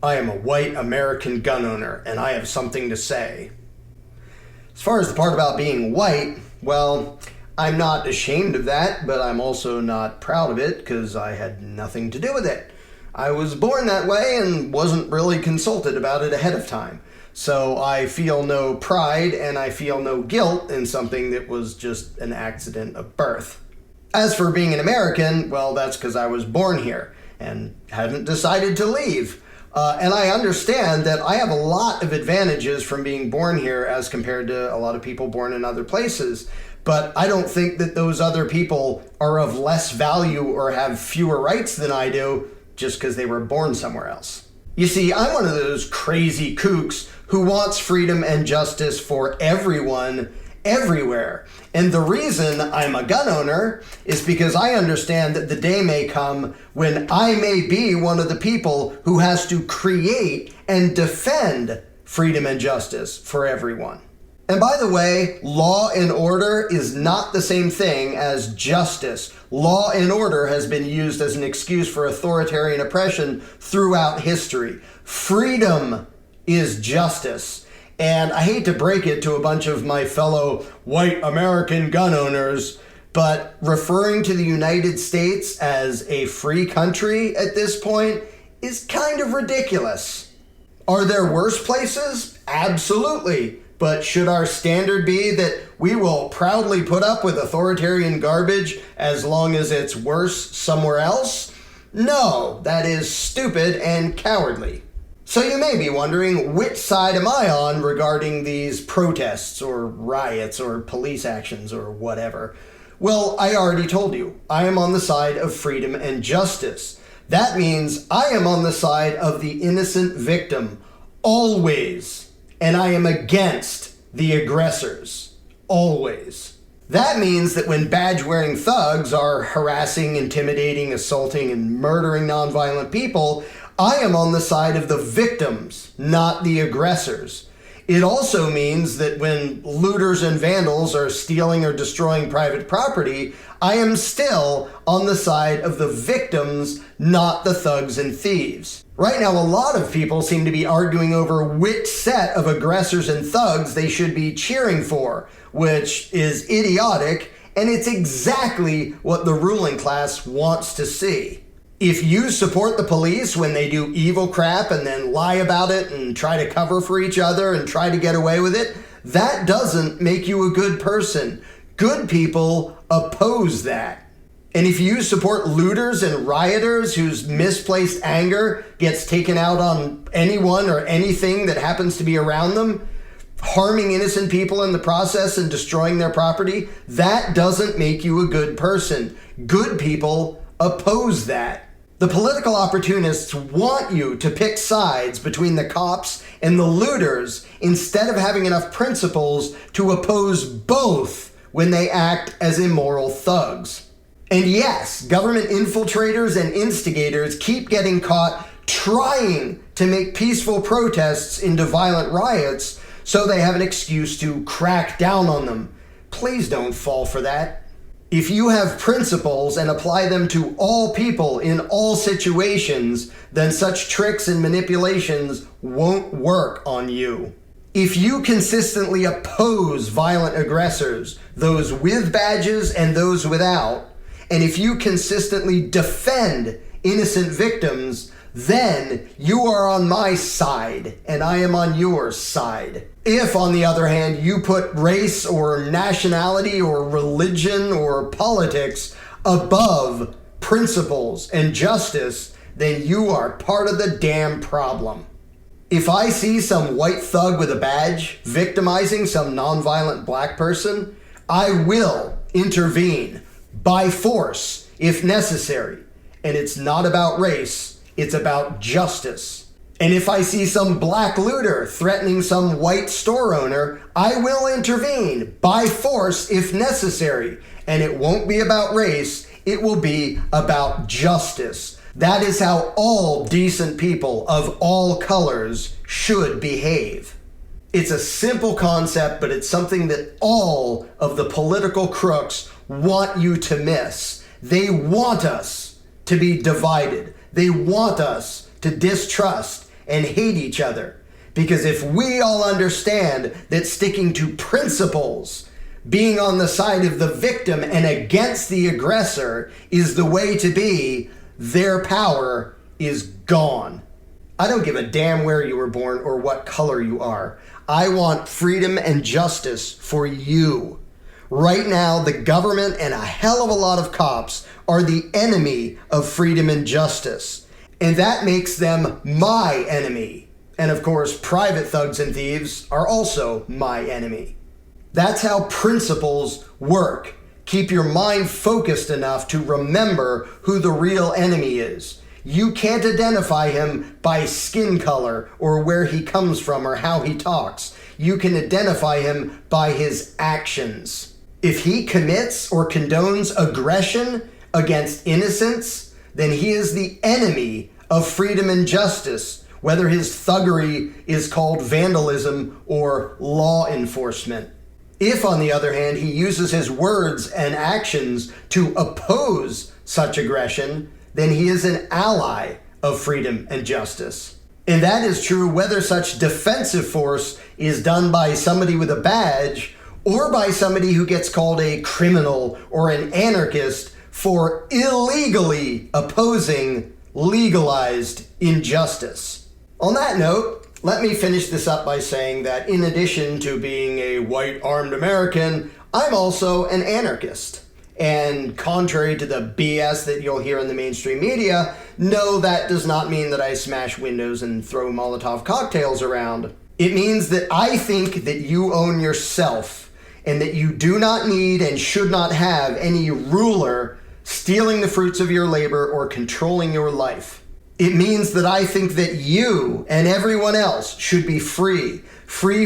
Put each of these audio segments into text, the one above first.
I am a white American gun owner, and I have something to say. As far as the part about being white, well, I'm not ashamed of that, but I'm also not proud of it because I had nothing to do with it. I was born that way and wasn't really consulted about it ahead of time. So I feel no pride and I feel no guilt in something that was just an accident of birth. As for being an American, well, that's because I was born here and hadn't decided to leave. And I understand that I have a lot of advantages from being born here as compared to a lot of people born in other places. But I don't think that those other people are of less value or have fewer rights than I do just because they were born somewhere else. You see, I'm one of those crazy kooks who wants freedom and justice for everyone, everywhere. And the reason I'm a gun owner is because I understand that the day may come when I may be one of the people who has to create and defend freedom and justice for everyone. And by the way, law and order is not the same thing as justice. Law and order has been used as an excuse for authoritarian oppression throughout history. Freedom is justice. And I hate to break it to a bunch of my fellow white American gun owners, but referring to the United States as a free country at this point is kind of ridiculous. Are there worse places? Absolutely. But should our standard be that we will proudly put up with authoritarian garbage as long as it's worse somewhere else? No, that is stupid and cowardly. So you may be wondering, which side am I on regarding these protests or riots or police actions or whatever? Well, I already told you, I am on the side of freedom and justice. That means I am on the side of the innocent victim, always. And I am against the aggressors, always. That means that when badge-wearing thugs are harassing, intimidating, assaulting, and murdering nonviolent people, I am on the side of the victims, not the aggressors. It also means that when looters and vandals are stealing or destroying private property, I am still on the side of the victims, not the thugs and thieves. Right now, a lot of people seem to be arguing over which set of aggressors and thugs they should be cheering for, which is idiotic, and it's exactly what the ruling class wants to see. If you support the police when they do evil crap and then lie about it and try to cover for each other and try to get away with it, that doesn't make you a good person. Good people oppose that. And if you support looters and rioters whose misplaced anger gets taken out on anyone or anything that happens to be around them, harming innocent people in the process and destroying their property, that doesn't make you a good person. Good people oppose that. The political opportunists want you to pick sides between the cops and the looters instead of having enough principles to oppose both when they act as immoral thugs. And yes, government infiltrators and instigators keep getting caught trying to make peaceful protests into violent riots so they have an excuse to crack down on them. Please don't fall for that. If you have principles and apply them to all people in all situations, then such tricks and manipulations won't work on you. If you consistently oppose violent aggressors, those with badges and those without, and if you consistently defend innocent victims, then you are on my side and I am on your side. If, on the other hand, you put race or nationality or religion or politics above principles and justice, then you are part of the damn problem. If I see some white thug with a badge victimizing some nonviolent black person, I will intervene by force if necessary. And it's not about race, it's about justice. And if I see some black looter threatening some white store owner, I will intervene by force if necessary. And it won't be about race, it will be about justice. That is how all decent people of all colors should behave. It's a simple concept, but it's something that all of the political crooks want you to miss. They want us to be divided. They want us to distrust and hate each other. Because if we all understand that sticking to principles, being on the side of the victim and against the aggressor is the way to be, their power is gone. I don't give a damn where you were born or what color you are. I want freedom and justice for you. Right now, the government and a hell of a lot of cops are the enemy of freedom and justice. And that makes them my enemy. And of course, private thugs and thieves are also my enemy. That's how principles work. Keep your mind focused enough to remember who the real enemy is. You can't identify him by skin color or where he comes from or how he talks. You can identify him by his actions. If he commits or condones aggression against innocents, then he is the enemy of freedom and justice, whether his thuggery is called vandalism or law enforcement. If, on the other hand, he uses his words and actions to oppose such aggression, then he is an ally of freedom and justice. And that is true whether such defensive force is done by somebody with a badge or by somebody who gets called a criminal or an anarchist for illegally opposing legalized injustice. On that note, let me finish this up by saying that in addition to being a white armed American, I'm also an anarchist. And contrary to the BS that you'll hear in the mainstream media, no, that does not mean that I smash windows and throw Molotov cocktails around. It means that I think that you own yourself and that you do not need and should not have any ruler stealing the fruits of your labor or controlling your life. It means that I think that you and everyone else should be free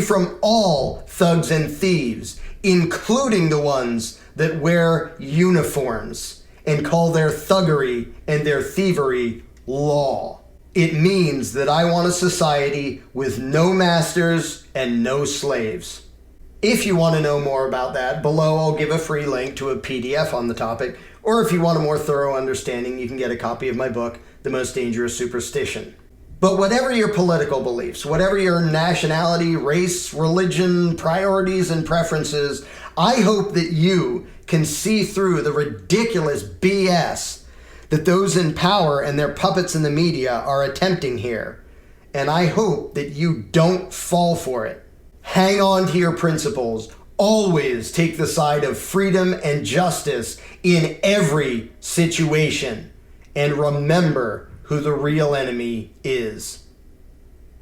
from all thugs and thieves, including the ones that wear uniforms and call their thuggery and their thievery law. It means that I want a society with no masters and no slaves. If you want to know more about that, below I'll give a free link to a PDF on the topic, or if you want a more thorough understanding, you can get a copy of my book, The Most Dangerous Superstition. But whatever your political beliefs, whatever your nationality, race, religion, priorities, and preferences, I hope that you can see through the ridiculous BS that those in power and their puppets in the media are attempting here. And I hope that you don't fall for it. Hang on to your principles. Always take the side of freedom and justice in every situation. And remember who the real enemy is.